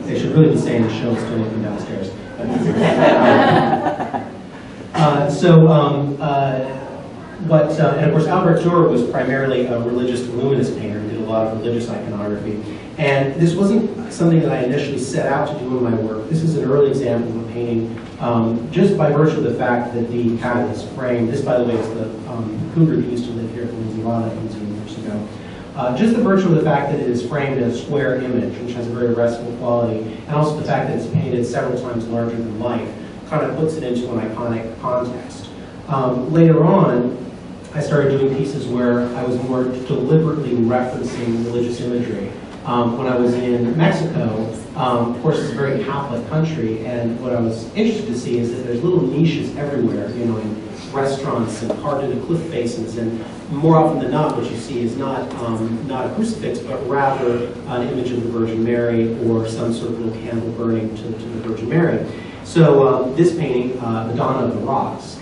They should really be saying the show is still open downstairs. And of course, Albert Dürer was primarily a religious luminous painter, did a lot of religious iconography. And this wasn't something that I initially set out to do in my work. This is an early example of a painting, just by virtue of the fact that the cat is framed. This, by the way, is the cougar that used to live here at the Lindsay Wildlife Museum years ago. Just the virtue of the fact that it is framed as a square image, which has a very restful quality, and also the fact that it's painted several times larger than life, kind of puts it into an iconic context. Later on, I started doing pieces where I was more deliberately referencing religious imagery. When I was in Mexico, of course, it's a very Catholic country, and what I was interested to see is that there's little niches everywhere, you know, in restaurants and carved into cliff faces, and more often than not, what you see is not a crucifix, but rather an image of the Virgin Mary or some sort of little candle burning to the Virgin Mary. So this painting, Madonna of the Rocks,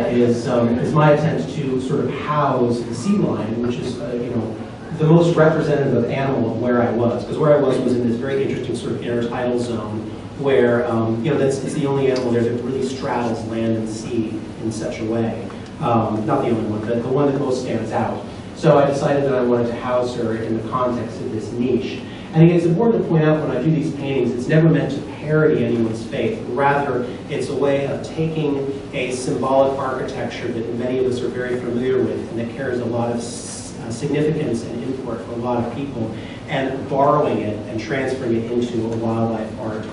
is my attempt to sort of house the sea lion, which is, you know, the most representative animal of where I was, because where I was in this very interesting sort of intertidal zone where, you know, it's the only animal there that really straddles land and sea in such a way. Not the only one, but the one that most stands out. So I decided that I wanted to house her in the context of this niche. And again, it's important to point out when I do these paintings, it's never meant to parody anyone's faith. Rather, it's a way of taking a symbolic architecture that many of us are very familiar with and that carries a lot of significance and import for a lot of people, and borrowing it and transferring it into a wildlife art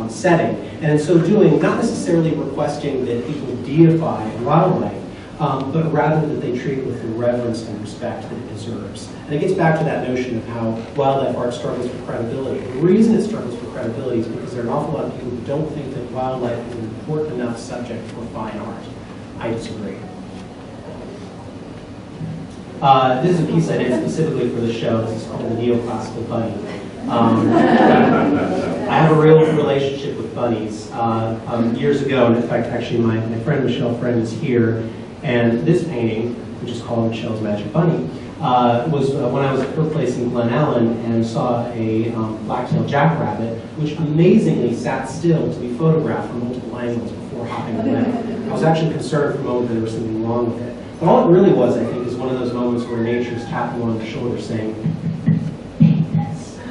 setting. And in so doing, not necessarily requesting that people deify wildlife, but rather that they treat it with the reverence and respect that it deserves. And it gets back to that notion of how wildlife art struggles for credibility. The reason it struggles for credibility is because there are an awful lot of people who don't think that wildlife is an important enough subject for fine art. I disagree. This is a piece I did specifically for the show. This is called the Neoclassical Bunny. I have a real relationship with bunnies. Years ago, and in fact, actually, my friend Michelle Friend is here, and this painting, which is called Michelle's Magic Bunny, was when I was at her place in Glen Ellen and saw a black-tailed jackrabbit, which amazingly sat still to be photographed from multiple angles before hopping away. I was actually concerned for a moment that there was something wrong with it. But all it really was, I think, is one of those moments where nature's tapping on the shoulder saying,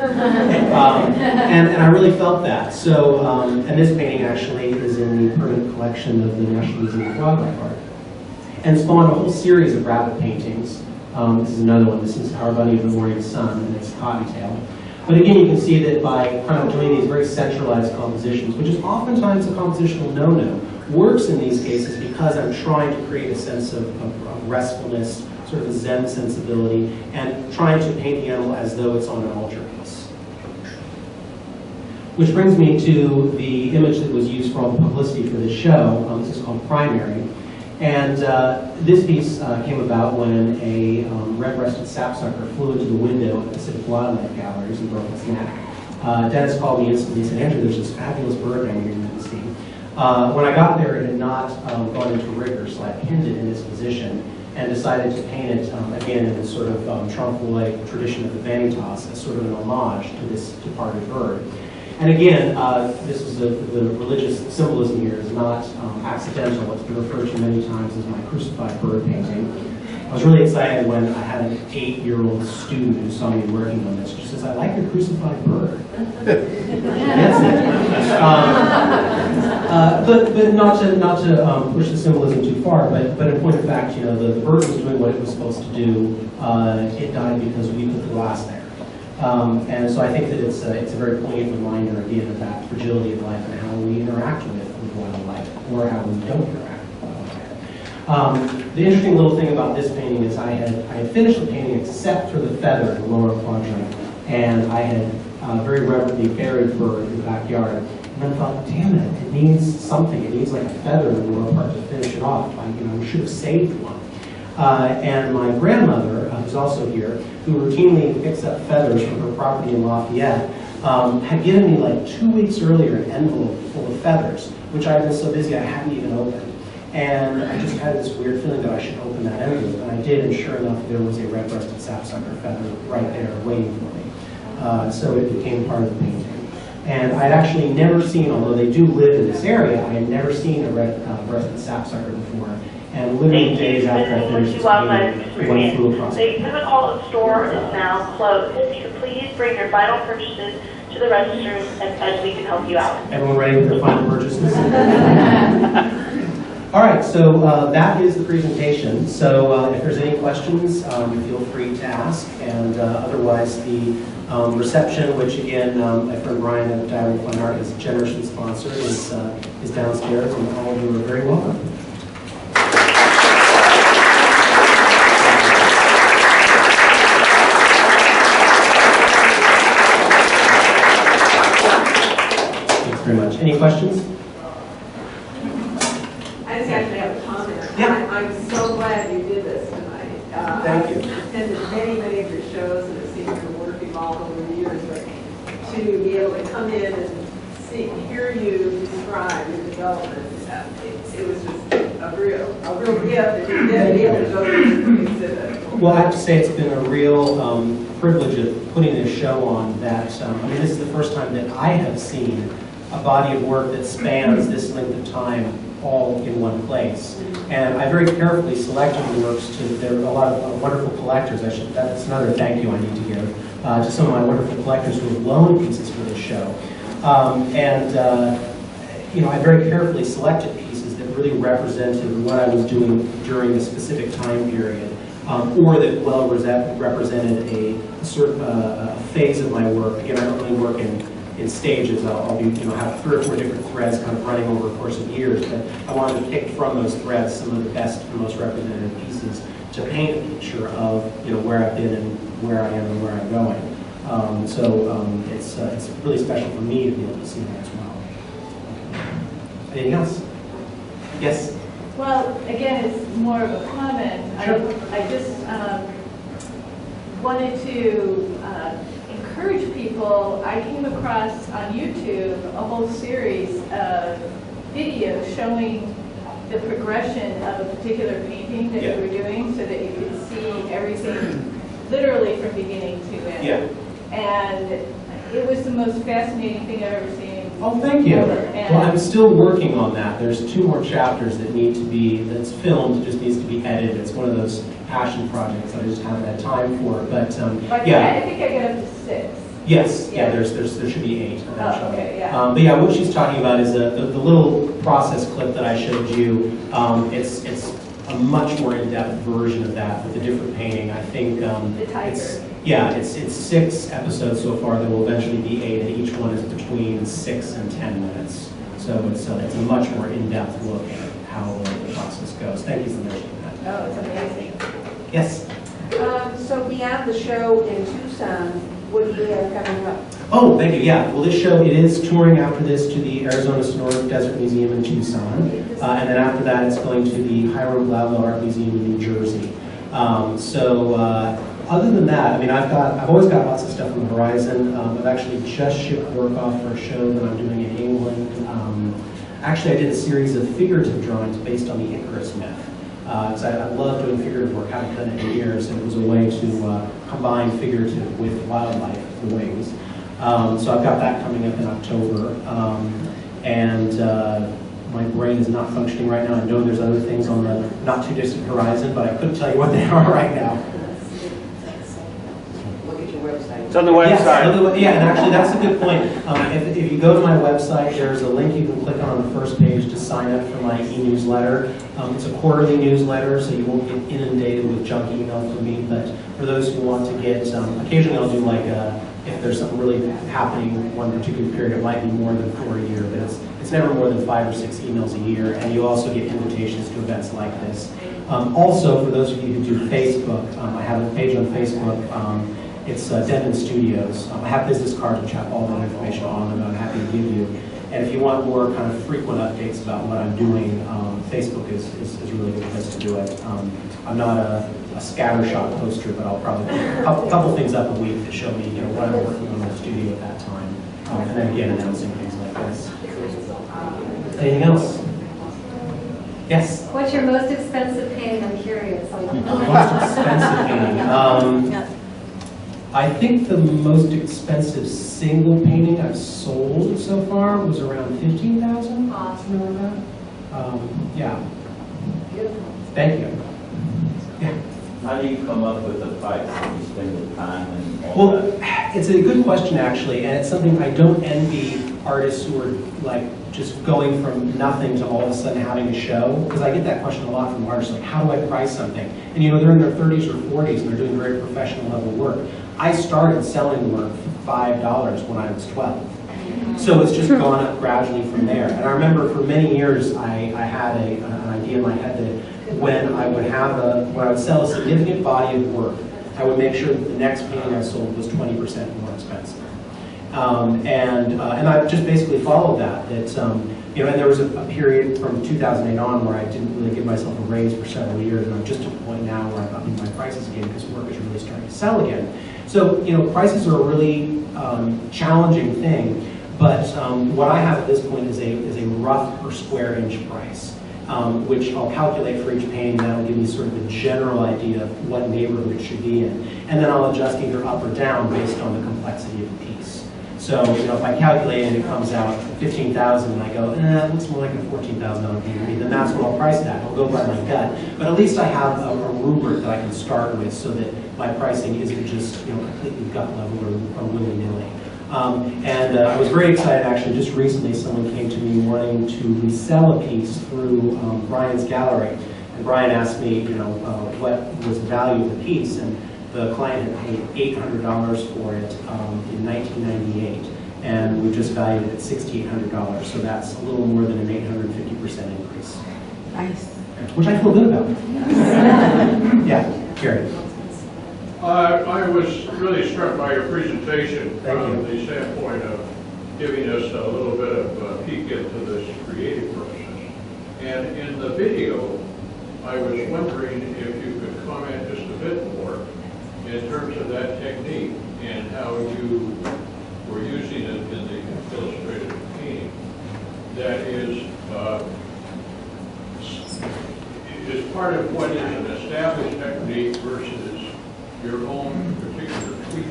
and I really felt that. So, and this painting actually is in the permanent collection of the National Museum of Wildlife Art, and spawned a whole series of rabbit paintings. This is another one. This is Our Bunny of the Morning Sun, and it's Cottontail. But again, you can see that by kind of doing these very centralized compositions, which is oftentimes a compositional no-no, works in these cases because I'm trying to create a sense of restfulness, sort of a Zen sensibility, and trying to paint the animal as though it's on an altarpiece. Which brings me to the image that was used for all the publicity for this show. This is called Primary. And this piece came about when a red-breasted sapsucker flew into the window at the Pacific Wildlife Galleries and broke its neck. Dennis called me instantly and said, Andrew, there's this fabulous bird down here you didn't see. When I got there, it had not gone into rigor, so I pinned it in this position and decided to paint it, again, in this sort of trompe-l'oeil tradition of the vanitas, as sort of an homage to this departed bird. And again, this is the religious symbolism here is not accidental. It's been referred to many times as my crucified bird painting. I was really excited when I had an 8-year-old student who saw me working on this. She says, I like your crucified bird. Yes. But not to push the symbolism too far, but in point of fact, you know, the bird was doing what it was supposed to do. It died because we put the glass there. And so I think that it's a very poignant reminder again of that fragility of life and how we interact with wildlife, or how we don't interact with wildlife. The interesting little thing about this painting is I had finished the painting except for the feather in the lower quadrant, and I had very reverently buried the bird in the backyard. And I thought, damn it, it needs something. It needs like a feather in the lower part to finish it off. We should have saved one. And my grandmother, who's also here, who routinely picks up feathers from her property in Lafayette, had given me like 2 weeks earlier an envelope full of feathers, which I had been so busy I hadn't even opened. And I just had this weird feeling that I should open that envelope, and I did, and sure enough, there was a Redbreasted Sapsucker feather right there waiting for me. So it became part of the painting. And I'd actually never seen, although they do live in this area, I had never seen a Redbreasted Sapsucker before. And literally days after I finished this painting, one flew across. The exhibit hall store is now closed. If you could please bring your final purchases to the register as we can help you out. Everyone ready with their final purchases? All right, so that is the presentation. So if there's any questions, feel free to ask. And otherwise, the reception, which again, my friend Brian at Diamond Fine Art has generously sponsored, is downstairs, and all of you are very welcome. Thanks very much. Any questions? I just actually have a comment. Yeah. I'm so glad you did this tonight. Thank you. I've attended many of your shows and have seen your work evolve over the years, but to be able to come in and hear you describe your development, it was just a real gift that you did be able to go to the exhibit. Well, I have to say it's been a real privilege of putting this show on that, I mean, this is the first time that I have seen a body of work that spans this length of time all in one place. And I very carefully selected the works there are a lot of wonderful collectors. That's another thank you I need to give to some of my wonderful collectors who have loaned pieces for this show. You know, I very carefully selected pieces that really represented what I was doing during a specific time period, or that well represented a certain phase of my work. Again, I don't really work in stages. I'll be, have 3 or 4 different threads kind of running over a course of years, but I wanted to pick from those threads some of the best and most representative pieces to paint a picture of, where I've been and where I am and where I'm going. It's really special for me to be able to see that as well. Anything else? Yes? Well, again, it's more of a comment. Sure. I just wanted to encourage people. I came across on YouTube a whole series of videos showing the progression of a particular painting that you were doing, so that you could see everything literally from beginning to end. Yeah. And it was the most fascinating thing I've ever seen. Oh, thank you. And well, I'm still working on that. There's 2 more chapters that need to be, that's filmed, it just needs to be edited. It's one of those passion projects that I just haven't had time for. But yeah. I think I got up to 6. Yes, yeah, there should be 8 eventually. Oh, okay, yeah. But yeah, what she's talking about is the little process clip that I showed you. It's a much more in-depth version of that with a different painting. I think the tiger. It's 6 episodes so far. There will eventually be 8, and each one is between 6 and 10 minutes. So it's a much more in-depth look at how the process goes. Thank you for mentioning that. Oh, it's amazing. Yes. So beyond the show in Tucson, what do you have coming up? Oh, thank you. Yeah. Well, this show, it is touring after this to the Arizona Sonora Desert Museum in Tucson. And then after that, it's going to the Hiram Bladlow Art Museum in New Jersey. Other than that, I mean, I've always got lots of stuff on the horizon. I've actually just shipped work off for a show that I'm doing in England. Actually, I did a series of figurative drawings based on the Icarus myth. Because I love doing figurative work, haven't done it in years, and it was a way to combine figurative with wildlife, the wings. So I've got that coming up in October. My brain is not functioning right now. I know there's other things on the not too distant horizon, but I couldn't tell you what they are right now. Look at your website. It's on the website. Yes, and actually that's a good point. If you go to my website, there's a link you can click on the first page to sign up for my e-newsletter. It's a quarterly newsletter, so you won't get inundated with junk email from me, but for those who want to get, occasionally I'll do like if there's something really happening one particular period, it might be more than 4 a year, but it's never more than 5 or 6 emails a year, and you also get invitations to events like this. Also, for those of you who do Facebook, I have a page on Facebook. It's Denman Studios. I have business cards which have all that information on them, I'm happy to give you. And if you want more kind of frequent updates about what I'm doing, Facebook is a really good place to do it. I'm not a scattershot poster, but I'll probably put a couple things up a week to show me what I'm working on in the studio at that time. And then again, announcing things like this. Anything else? Yes? What's your most expensive painting? I'm curious. Most expensive painting. I think the most expensive single painting I've sold so far was around $15,000. Awesome. Something like that. Yeah. Thank you. Yeah. How do you come up with the price? Do you spend the time and all Well, that? it's a good question actually, and it's something I don't envy artists who are like just going from nothing to all of a sudden having a show, because I get that question a lot from artists, like how do I price something? And you know, they're in their 30s or 40s and they're doing very professional level work. I started selling work for $5 when I was 12. So it's just gone up gradually from there. And I remember for many years I had an idea in my head that when I would sell a significant body of work, I would make sure that the next painting I sold was 20% more expensive. And I just basically followed that. You know, and there was a period from 2008 on where I didn't really give myself a raise for several years, and I'm just at a point now where I'm upping my prices again because work is really starting to sell again. So, you know, prices are a really challenging thing, but what I have at this point is a rough per square inch price, which I'll calculate for each painting. That'll give me sort of a general idea of what neighborhood it should be in, and then I'll adjust either up or down based on the complexity of the piece. So, you know, if I calculate and it comes out 15,000 and I go, it looks more like a $14,000 painting, then that's what I'll price it at. I'll go by my gut. But at least I have a rubric that I can start with so that my pricing isn't just, you know, completely gut level or willy-nilly. I was very excited actually, just recently someone came to me wanting to resell a piece through Brian's gallery. And Brian asked me, you know, what was the value of the piece, and the client had paid $800 for it in 1998, and we just valued it at $6,800, so that's a little more than an 850% increase. Nice. Which I feel good about. Yeah, Gary. I was really struck by your presentation from you. the standpoint of giving us a little bit of a peek into this creative process. And in the video, I was wondering if you could comment just a bit more in terms of that technique and how you were using it in the illustrated painting. That is part of what is an established technique versus your own particular tweak?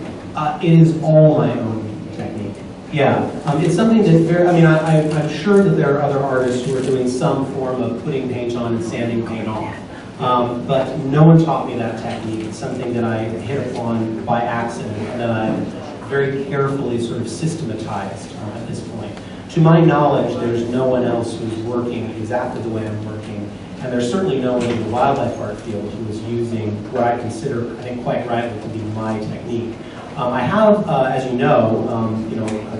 It is all my own technique. Yeah, it's something that I'm sure that there are other artists who are doing some form of putting paint on and sanding paint off. But no one taught me that technique. It's something that I hit upon by accident and that I've very carefully sort of systematized at this point. To my knowledge, there's no one else who's working exactly the way I'm working. And there's certainly no one in the wildlife art field who is using what I consider, I think quite rightly, to be my technique. I have, as you know,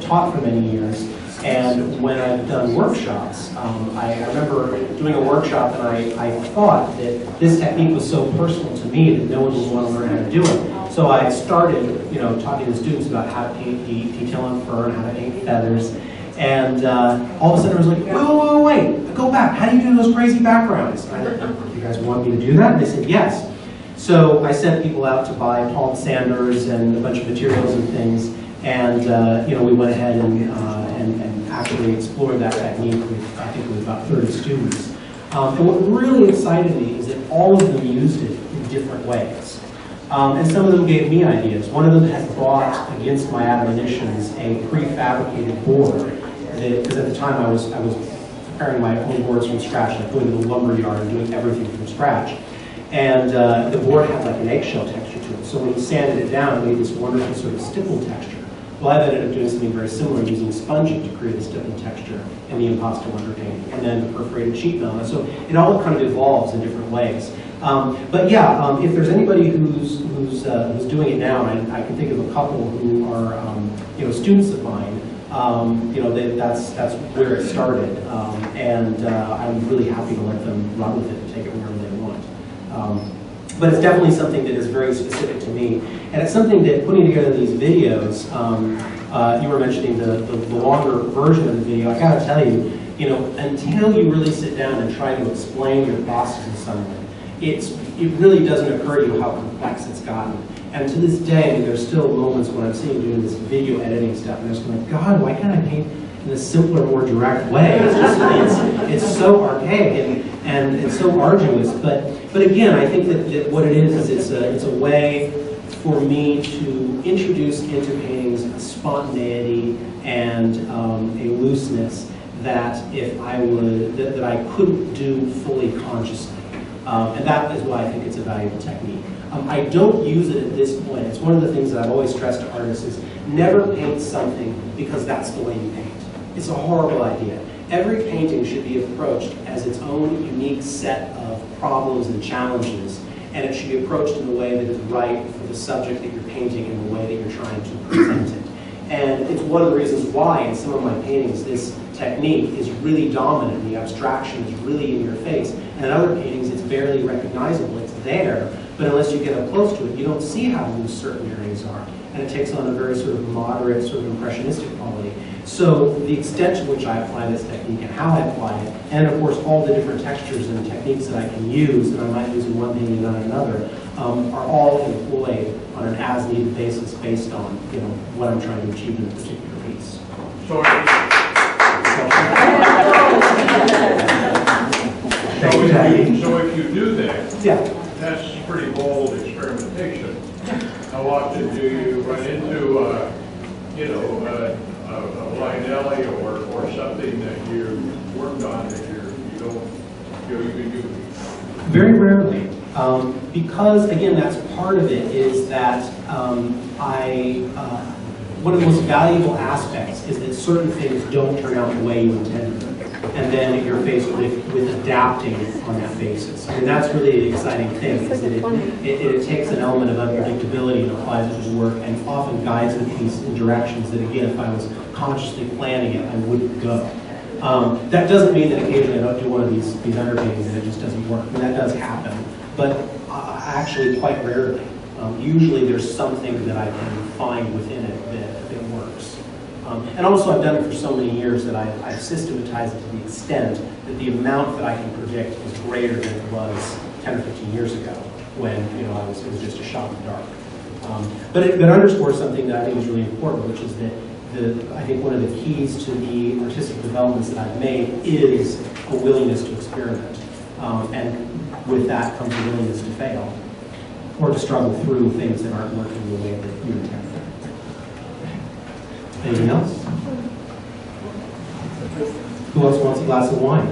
taught for many years. And when I've done workshops, I remember doing a workshop and I thought that this technique was so personal to me that no one would want to learn how to do it. So I started, talking to students about how to paint detail on fur and how to paint feathers. And all of a sudden I was like, wait, go back. How do you do those crazy backgrounds? And I said, you guys want me to do that? And they said, yes. So I sent people out to buy palm sanders and a bunch of materials and things. And we went ahead and actually explored that technique with, I think, with about 30 students. And what really excited me is that all of them used it in different ways. And some of them gave me ideas. One of them had bought, against my admonitions, a prefabricated board. Because at the time I was preparing my own boards from scratch, like going to the lumber yard and doing everything from scratch. And the board had like an eggshell texture to it. So when you sanded it down, it made this wonderful sort of stipple texture. Well, I've ended up doing something very similar, using sponging to create a stipple texture in the impasto underpainting, and then the perforated sheet metal. So it all kind of evolves in different ways. But yeah, if there's anybody who's doing it now, and I can think of a couple who are students of mine, that's where it started, and I'm really happy to let them run with it and take it wherever they want. But it's definitely something that is very specific to me, and it's something that putting together these videos, you were mentioning the longer version of the video. I got to tell you, until you really sit down and try to explain your process to someone, it really doesn't occur to you how complex it's gotten. And to this day, there's still moments when I'm seeing doing this video editing stuff, and I'm just going, God, why can't I paint in a simpler, more direct way? It's so archaic. and so arduous. But again, I think that what it is it's a way for me to introduce into paintings a spontaneity and a looseness that that I couldn't do fully consciously. And that is why I think it's a valuable technique. I don't use it at this point. It's one of the things that I've always stressed to artists is never paint something because that's the way you paint. It's a horrible idea. Every painting should be approached as its own unique set of problems and challenges, and it should be approached in the way that is right for the subject that you're painting and the way that you're trying to present it. And it's one of the reasons why in some of my paintings this technique is really dominant. The abstraction is really in your face. And in other paintings it's barely recognizable. It's there, but unless you get up close to it, you don't see how loose certain areas are. And it takes on a very sort of moderate, sort of impressionistic quality. So the extent to which I apply this technique and how I apply it, and of course all the different textures and techniques that I can use, that I might use in one painting and not another, are all employed on an as-needed basis based on what I'm trying to achieve in a particular piece. So if you do that, yeah, that's pretty bold experimentation. How often do you run into, a blind alley or something that you worked on that you don't feel you can use? Very rarely. Because, again, that's part of it is that one of the most valuable aspects is that certain things don't turn out the way you intended them. And then you're faced with adapting on that basis. I mean, that's really the exciting thing, is that it takes an element of unpredictability and applies it to the work and often guides the piece in directions that, again, if I was consciously planning it, I wouldn't go. That doesn't mean that occasionally I don't do one of these underpaintings and it just doesn't work. I mean, that does happen, but actually quite rarely. Usually there's something that I can find within it that works. And also I've done it for so many years that I've systematized it to the extent that the amount that I can predict is greater than it was 10 or 15 years ago when it was just a shot in the dark. But it underscores something that I think is really important, which is that I think one of the keys to the artistic developments that I've made is a willingness to experiment. And with that comes a willingness to fail or to struggle through things that aren't working the way that you intended. Anything else? Who else wants a glass of wine?